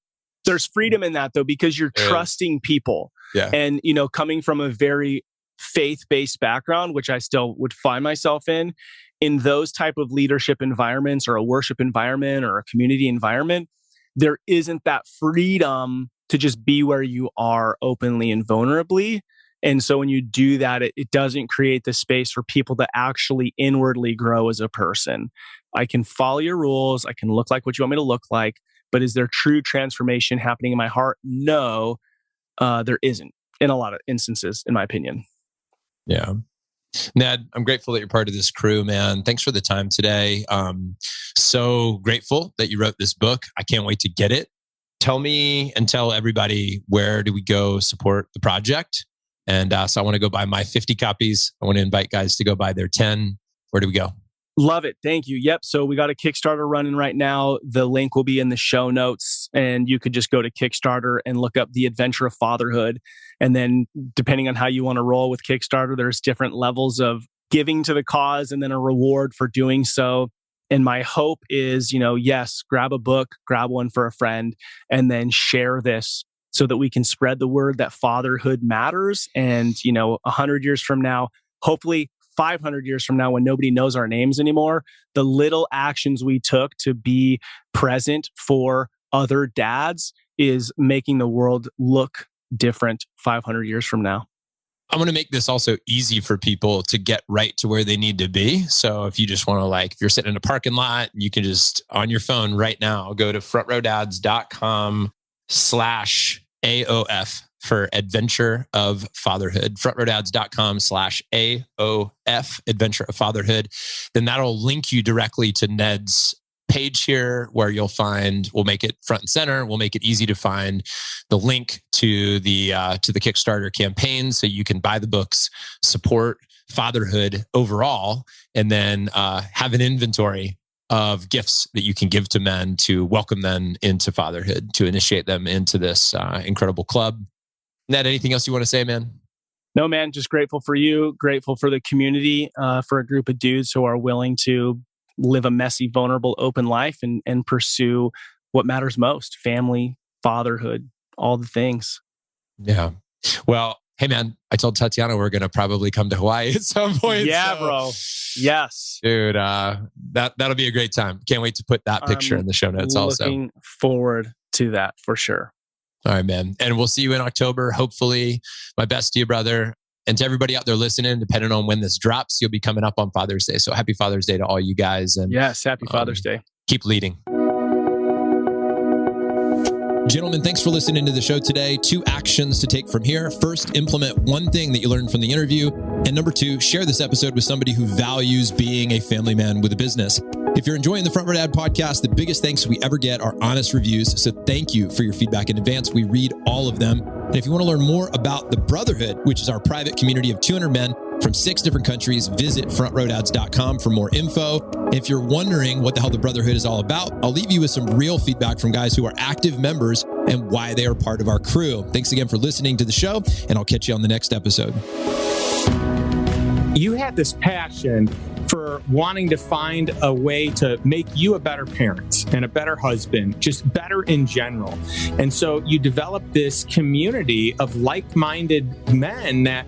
There's freedom in that though, because you're trusting people. Yeah. And, coming from a very faith-based background, which I still would find myself in those type of leadership environments or a worship environment or a community environment, there isn't that freedom to just be where you are openly and vulnerably. And so when you do that, it doesn't create the space for people to actually inwardly grow as a person. I can follow your rules. I can look like what you want me to look like. But is there true transformation happening in my heart? No, there isn't in a lot of instances, in my opinion. Yeah. Ned, I'm grateful that you're part of this crew, man. Thanks for the time today. So grateful that you wrote this book. I can't wait to get it. Tell me and tell everybody, where do we go support the project? And so I want to go buy my 50 copies. I want to invite guys to go buy their 10. Where do we go? Love it. Thank you. Yep. So we got a Kickstarter running right now. The link will be in the show notes, and you could just go to Kickstarter and look up The Adventure of Fatherhood. And then depending on how you want to roll with Kickstarter, there's different levels of giving to the cause and then a reward for doing so. And my hope is, yes, grab a book, grab one for a friend, and then share this so that we can spread the word that fatherhood matters. And, 100 years from now, hopefully 500 years from now, when nobody knows our names anymore, the little actions we took to be present for other dads is making the world look different 500 years from now. I'm going to make this also easy for people to get right to where they need to be. So if you just want to if you're sitting in a parking lot, you can just on your phone right now, go to frontrowdads.com/AOF for Adventure of Fatherhood, frontrowdads.com/AOF, Adventure of Fatherhood. Then that'll link you directly to Ned's page here, where you'll find, we'll make it front and center. We'll make it easy to find the link to the Kickstarter campaign, so you can buy the books, support fatherhood overall, and then have an inventory of gifts that you can give to men to welcome them into fatherhood, to initiate them into this incredible club. Ned, anything else you want to say, man? No, man, just grateful for you, grateful for the community, for a group of dudes who are willing to live a messy, vulnerable, open life and pursue what matters most: family, fatherhood, all the things. Yeah. Well, hey, man, I told Tatiana we're going to probably come to Hawaii at some point. Yeah, bro. Yes. Dude, that'll be a great time. Can't wait to put that picture in the show notes also. Looking forward to that for sure. All right, man. And we'll see you in October. Hopefully, my best to you, brother. And to everybody out there listening, depending on when this drops, you'll be coming up on Father's Day. So happy Father's Day to all you guys. And yes, happy Father's Day. Keep leading. Gentlemen, thanks for listening to the show today. 2 actions to take from here. First, implement one thing that you learned from the interview. And number 2, share this episode with somebody who values being a family man with a business. If you're enjoying the Front Row Dad podcast, the biggest thanks we ever get are honest reviews. So thank you for your feedback in advance. We read all of them. And if you want to learn more about the Brotherhood, which is our private community of 200 men from 6 different countries, visit frontrowdads.com for more info. If you're wondering what the hell the Brotherhood is all about, I'll leave you with some real feedback from guys who are active members and why they are part of our crew. Thanks again for listening to the show, and I'll catch you on the next episode. You had this passion for wanting to find a way to make you a better parent and a better husband, just better in general. And so you developed this community of like-minded men that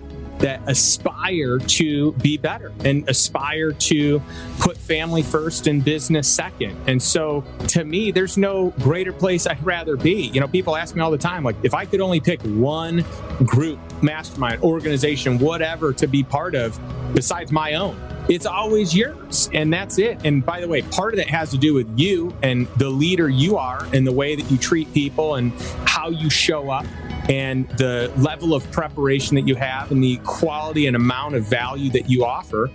aspire to be better and aspire to put family first and business second. And so to me, there's no greater place I'd rather be. You know, people ask me all the time, like, if I could only pick one group, mastermind, organization, whatever to be part of besides my own, it's always yours. And that's it. And by the way, part of that has to do with you and the leader you are and the way that you treat people and how you show up and the level of preparation that you have and the quality and amount of value that you offer.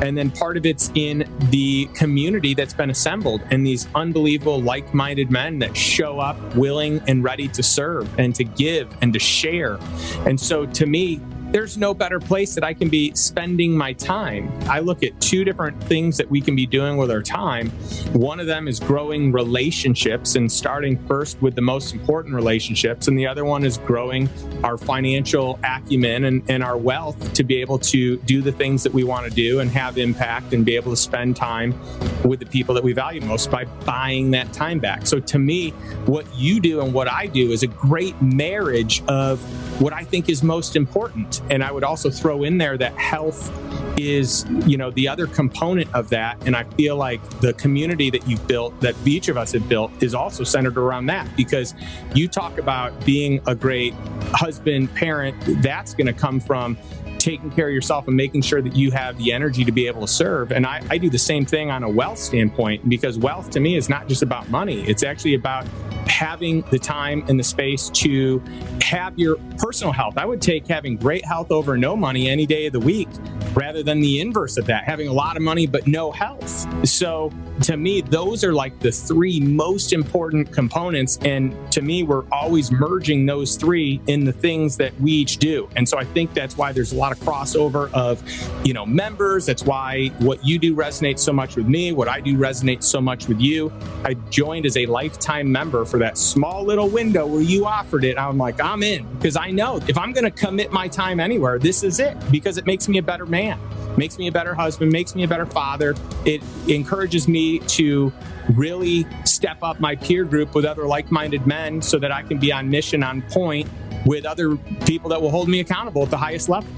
And then part of it's in the community that's been assembled and these unbelievable like-minded men that show up willing and ready to serve and to give and to share. And so to me, there's no better place that I can be spending my time. I look at 2 different things that we can be doing with our time. One of them is growing relationships and starting first with the most important relationships. And the other one is growing our financial acumen and our wealth to be able to do the things that we want to do and have impact and be able to spend time with the people that we value most by buying that time back. So to me, what you do and what I do is a great marriage of what I think is most important. And I would also throw in there that health is, you know, the other component of that. And I feel like the community that you've built, that each of us have built, is also centered around that. Because you talk about being a great husband, parent, that's going to come from taking care of yourself and making sure that you have the energy to be able to serve. And I do the same thing on a wealth standpoint, because wealth to me is not just about money. It's actually about having the time and the space to have your personal health. I would take having great health over no money any day of the week, rather than the inverse of that, having a lot of money but no health. So to me, those are like the 3 most important components. And to me, we're always merging those 3 in the things that we each do. And so I think that's why there's a lot of crossover of, you know, members. That's why what you do resonates so much with me. What I do resonates so much with you. I joined as a lifetime member for that small little window where you offered it. I'm like, I'm in, because I know if I'm going to commit my time anywhere, this is it, because it makes me a better man, makes me a better husband, makes me a better father. It encourages me to really step up my peer group with other like-minded men so that I can be on mission, on point with other people that will hold me accountable at the highest level.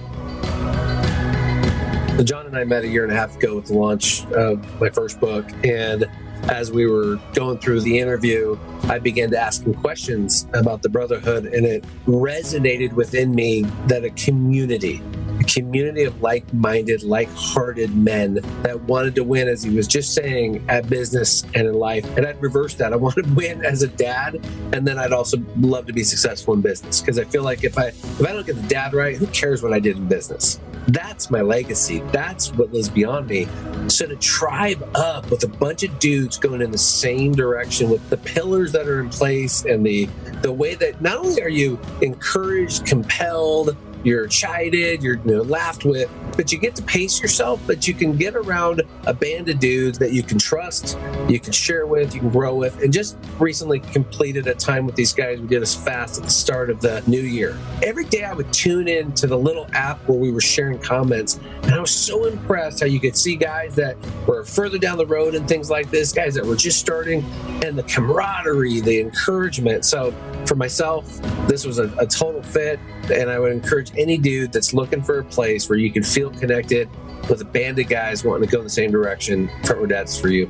Jon and I met a year and a half ago with the launch of my first book. And as we were going through the interview, I began to ask him questions about the Brotherhood, and it resonated within me that a community of like-minded, like-hearted men that wanted to win, as he was just saying, at business and in life. And I'd reverse that. I wanted to win as a dad, and then I'd also love to be successful in business, because I feel like if I don't get the dad right, who cares what I did in business? That's my legacy. That's what lives beyond me. So to tribe up with a bunch of dudes going in the same direction with the pillars that are in place and the way that not only are you encouraged, compelled, you're chided, you're laughed with, but you get to pace yourself, but you can get around a band of dudes that you can trust, you can share with, you can grow with. And just recently completed a time with these guys. We did a fast at the start of the new year. Every day I would tune in to the little app where we were sharing comments, and I was so impressed how you could see guys that were further down the road and things like this, guys that were just starting, and the camaraderie, the encouragement. So for myself, this was a total fit, and I would encourage any dude that's looking for a place where you can feel connected with a band of guys wanting to go in the same direction. Front Row Dad's for you.